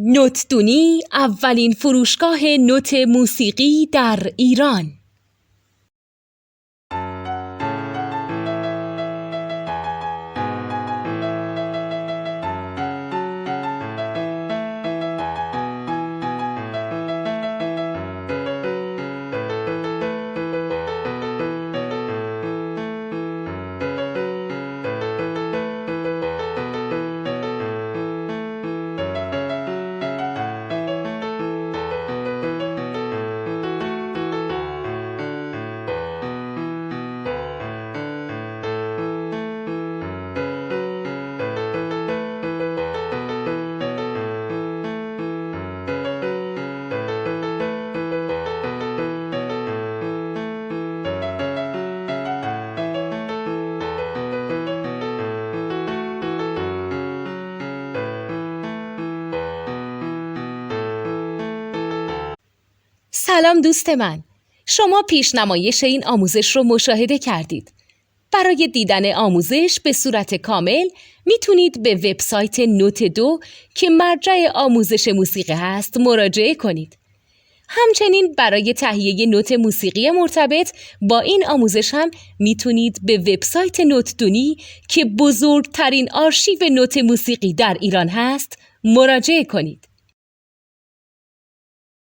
نوتدونی اولین فروشگاه نوت موسیقی در ایران. سلام دوست من، شما پیشنمایش این آموزش رو مشاهده کردید. برای دیدن آموزش به صورت کامل میتونید به وبسایت نوت2 که مرجع آموزش موسیقی هست مراجعه کنید. همچنین برای تهیه نوت موسیقی مرتبط با این آموزش هم میتونید به وبسایت نوتدونی که بزرگترین آرشیو نوت موسیقی در ایران هست مراجعه کنید.